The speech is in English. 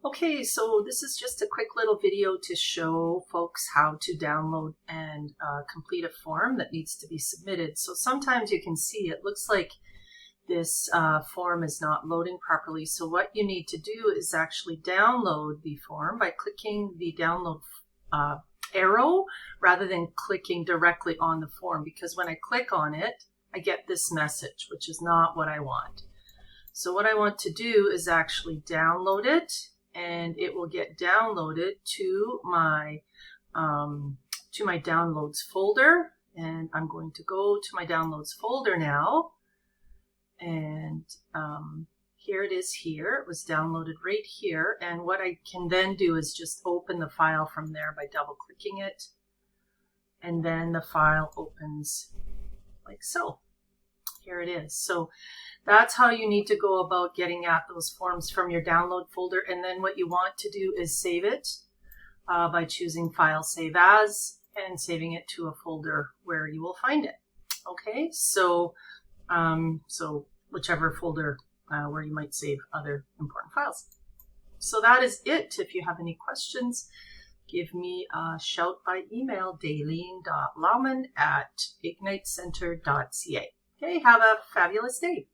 Okay, so this is just a quick little video to show folks how to download and complete a form that needs to be submitted. So sometimes you can see it looks like this form is not loading properly. So what you need to do is actually download the form by clicking the download arrow rather than clicking directly on the form, because when I click on it, I get this message, which is not what I want. So what I want to do is actually download it, and it will get downloaded to my downloads folder. And I'm going to go to my downloads folder now, and here it is. Here it was downloaded right here, and what I can then do is just open the file from there by double clicking it, and then the file opens like so. Here it is. So that's how you need to go about getting at those forms from your download folder. And then what you want to do is save it by choosing File, Save As, and saving it to a folder where you will find it. Okay, so whichever folder where you might save other important files. So that is it. If you have any questions, give me a shout by email, daleen.lauman@ignitecenter.ca. Okay, have a fabulous day.